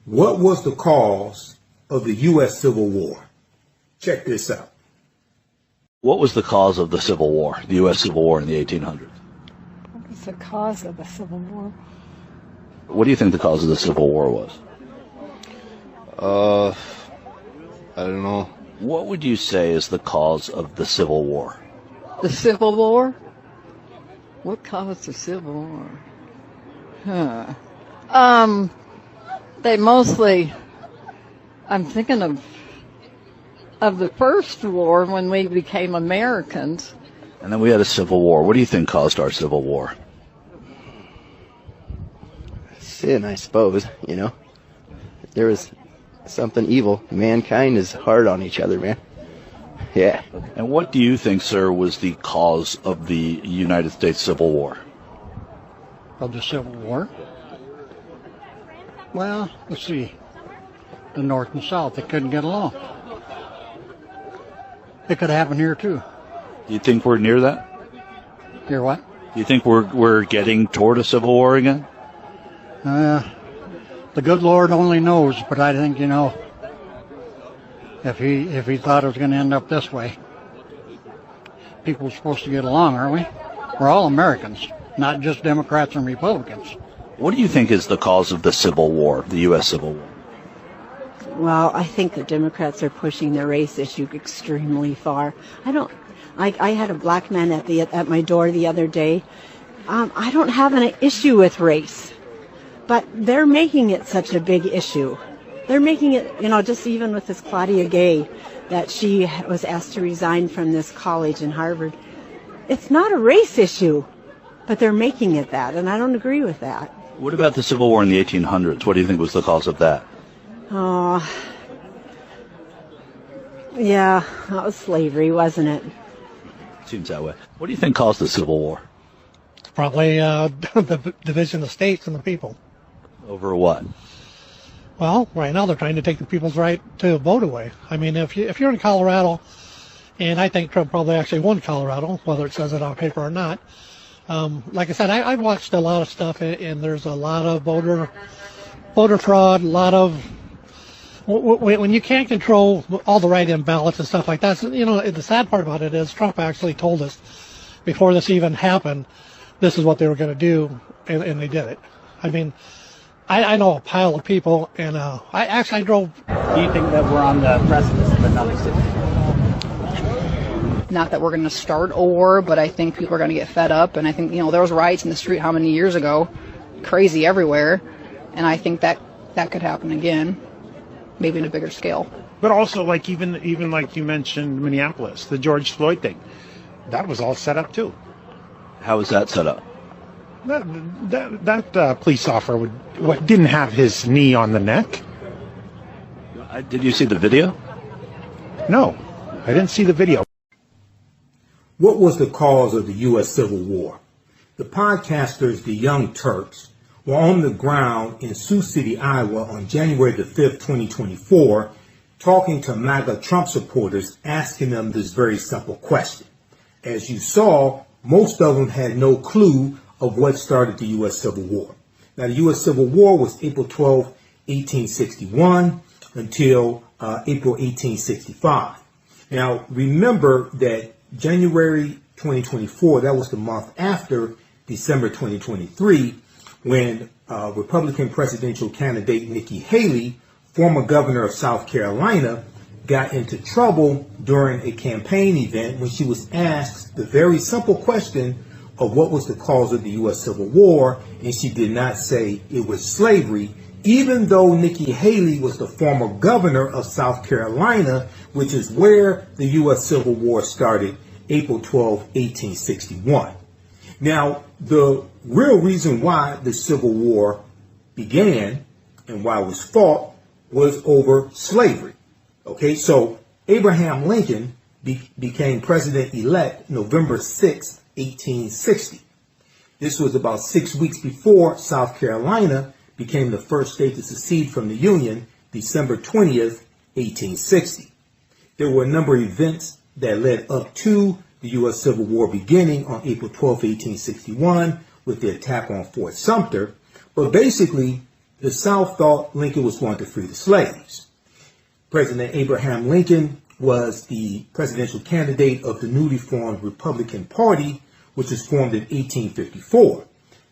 What was the cause of the U.S. Civil War? Check this out. What was the cause of the Civil War, the U.S. Civil War in the 1800s? What was the cause of the Civil War? What do you think the cause of the Civil War was? I don't know. What would you say is the cause of the Civil War? The Civil War? What caused the Civil War? They mostly, I'm thinking of the first war when we became Americans. And then we had a Civil War. What do you think caused our Civil War? Sin, I suppose, you know. There was something evil. Mankind is hard on each other, man. Yeah. And what do you think, sir, was the cause of the United States Civil War? Of the Civil War? Well, let's see. The North and South, they couldn't get along. It could happen here, too. Do you think we're near that? Hear what? Do you think we're getting toward a Civil War again? The good Lord only knows, but I think, you know, if he thought it was going to end up this way, people are supposed to get along, aren't we? We're all Americans, not just Democrats and Republicans. What do you think is the cause of the Civil War, the U.S. Civil War? Well, I think the Democrats are pushing the race issue extremely far. I had a black man at my door the other day. I don't have an issue with race, but they're making it such a big issue. They're making it, you know, just even with this Claudia Gay, that she was asked to resign from this college in Harvard. It's not a race issue, but they're making it that, and I don't agree with that. What about the Civil War in the 1800s? What do you think was the cause of that? Oh, yeah, that was slavery, wasn't it? Seems that way. What do you think caused the Civil War? Probably the division of states and the people. Over what? Well, right now they're trying to take the people's right to vote away. I mean, if you're in Colorado, and I think Trump probably actually won Colorado, whether it says it on paper or not. Like I said, I've watched a lot of stuff, and there's a lot of voter fraud, a lot of when you can't control all the write-in ballots and stuff like that. So, you know, the sad part about it is Trump actually told us before this even happened, this is what they were going to do, and they did it. I mean, I know a pile of people, and I drove. Do you think that we're on the precipice of another civil war? Not that we're going to start a war, but I think people are going to get fed up, and I think, you know, there was riots in the street how many years ago, crazy everywhere, and I think that could happen again, maybe in a bigger scale. But also, like even like you mentioned, Minneapolis, the George Floyd thing, that was all set up too. How was that set up? That police officer didn't have his knee on the neck. Did you see the video? No, I didn't see the video. What was the cause of the U.S. Civil War? The podcasters, the Young Turks, were on the ground in Sioux City, Iowa on January the 5th, 2024, talking to MAGA Trump supporters, asking them this very simple question. As you saw, most of them had no clue of what started the U.S. Civil War. Now, the U.S. Civil War was April 12, 1861 until April 1865. Now, remember that January 2024, that was the month after December 2023, when Republican presidential candidate Nikki Haley, former governor of South Carolina, got into trouble during a campaign event when she was asked the very simple question of what was the cause of the U.S. Civil War, and she did not say it was slavery, even though Nikki Haley was the former governor of South Carolina, which is where the U.S. Civil War started, April 12, 1861. Now, the real reason why the Civil War began and why it was fought was over slavery. Okay, so Abraham Lincoln became president-elect November 6, 1860. This was about 6 weeks before South Carolina became the first state to secede from the Union, December 20th, 1860. There were a number of events that led up to the U.S. Civil War beginning on April 12, 1861, with the attack on Fort Sumter. But basically, The South thought Lincoln was going to free the slaves. President Abraham Lincoln was the presidential candidate of the newly formed Republican Party, which was formed in 1854.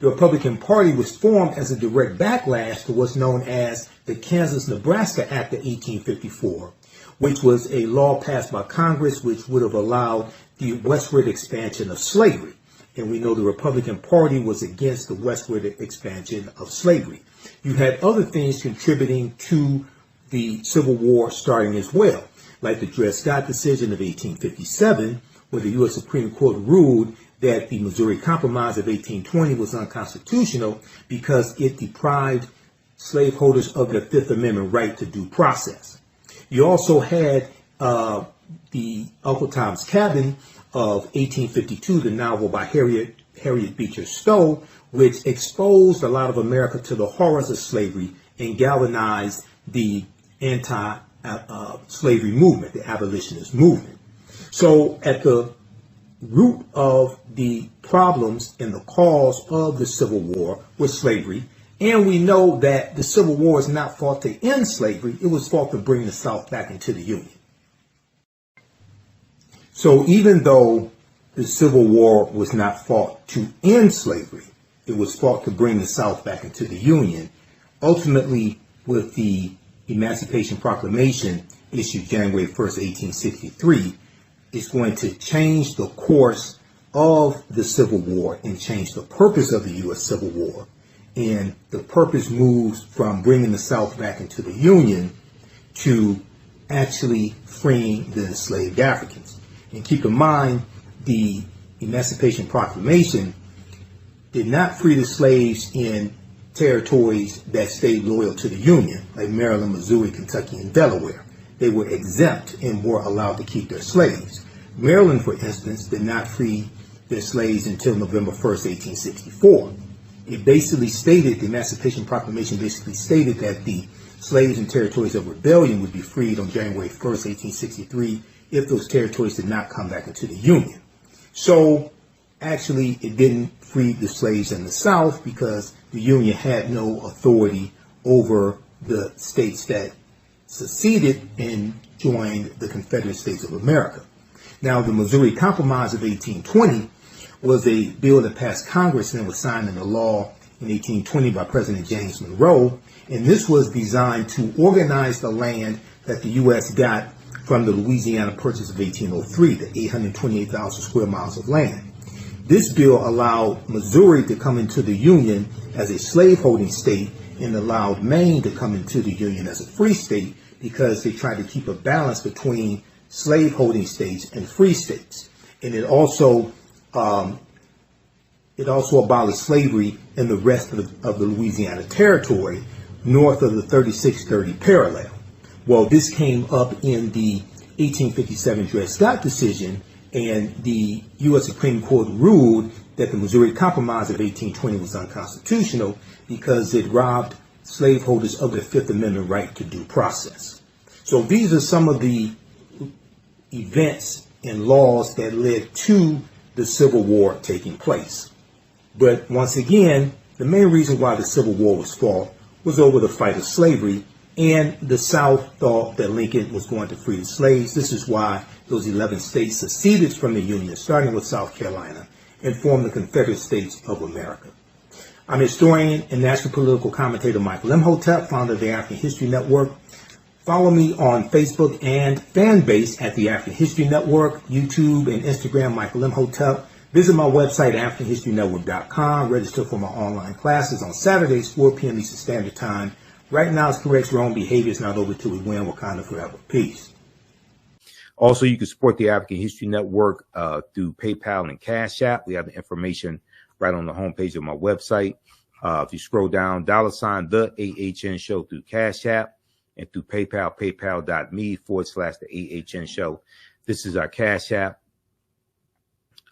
The Republican Party was formed as a direct backlash to what's known as the Kansas-Nebraska Act of 1854, which was a law passed by Congress which would have allowed the westward expansion of slavery. And we know the Republican Party was against the westward expansion of slavery. You had other things contributing to the Civil War starting as well, like the Dred Scott decision of 1857, where the U.S. Supreme Court ruled that the Missouri Compromise of 1820 was unconstitutional because it deprived slaveholders of their Fifth Amendment right to due process. You also had the Uncle Tom's Cabin of 1852, the novel by Harriet Beecher Stowe, which exposed a lot of America to the horrors of slavery and galvanized the anti-slavery movement, the abolitionist movement. So at the root of the problems and the cause of the Civil War was slavery. And we know that the Civil War is not fought to end slavery. It was fought to bring the South back into the Union. So even though the Civil War was not fought to end slavery, it was fought to bring the South back into the Union. Ultimately, with the Emancipation Proclamation issued January 1st, 1863, it's going to change the course of the Civil War and change the purpose of the U.S. Civil War. And the purpose moves from bringing the South back into the Union to actually freeing the enslaved Africans. And keep in mind, the Emancipation Proclamation did not free the slaves in territories that stayed loyal to the Union, like Maryland, Missouri, Kentucky, and Delaware. They were exempt and were allowed to keep their slaves. Maryland, for instance, did not free their slaves until November 1st, 1864. It basically stated, the Emancipation Proclamation basically stated that the slaves in territories of rebellion would be freed on January 1st, 1863, if those territories did not come back into the Union. So actually, it didn't free the slaves in the South because the Union had no authority over the states that seceded and joined the Confederate States of America. Now, the Missouri Compromise of 1820 was a bill that passed Congress and was signed into law in 1820 by President James Monroe. And this was designed to organize the land that the U.S. got from the Louisiana Purchase of 1803, the 828,000 square miles of land. This bill allowed Missouri to come into the Union as a slaveholding state and allowed Maine to come into the Union as a free state because they tried to keep a balance between slaveholding states and free states. And it also abolished slavery in the rest of the Louisiana Territory north of the 3630 parallel. Well, this came up in the 1857 Dred Scott decision, and the U.S. Supreme Court ruled that the Missouri Compromise of 1820 was unconstitutional because it robbed slaveholders of their Fifth Amendment right to due process. So these are some of the events and laws that led to the Civil War taking place. But once again, the main reason why the Civil War was fought was over the fight of slavery, and the South thought that Lincoln was going to free the slaves. This is why those 11 states seceded from the Union, starting with South Carolina, and formed the Confederate States of America. I'm historian and national political commentator Michael Imhotep, founder of the African History Network. Follow me on Facebook and Fanbase at the African History Network, YouTube and Instagram, Michael Imhotep. Visit my website, AfricanHistoryNetwork.com. Register for my online classes on Saturdays, 4 p.m. Eastern Standard Time. Right now, it's correct your own behavior. It's not over till we win. Wakanda forever. Peace. Also, you can support the African History Network through PayPal and Cash App. We have the information right on the homepage of my website. If you scroll down, $ the AHN Show through Cash App, and through PayPal, paypal.me/the AHN Show. This is our Cash App.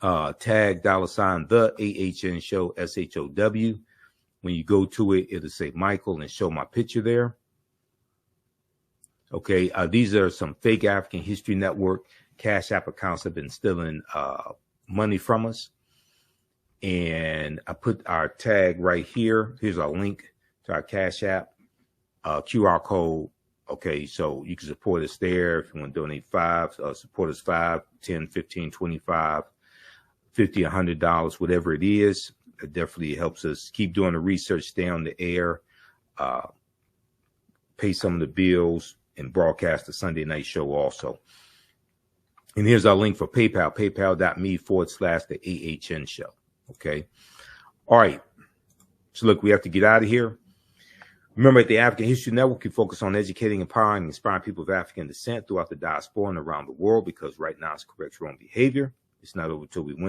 Tag $ the AHN Show, SHOW. When you go to it, it'll say Michael and show my picture there. Okay, these are some fake African History Network Cash App accounts that have been stealing money from us. And I put our tag right here. Here's our link to our Cash App, QR code. Okay, so you can support us there. If you want to donate support us $5, $10, $15, $25, $50, $100, whatever it is. It definitely helps us keep doing the research, stay on the air, pay some of the bills, and broadcast the Sunday night show also. And here's our link for PayPal, paypal.me/the AHN show. Okay. All right. So look, we have to get out of here. Remember, at the African History Network, we focus on educating, empowering, and inspiring people of African descent throughout the diaspora and around the world, because right now it's correct wrong behavior. It's not over till we win.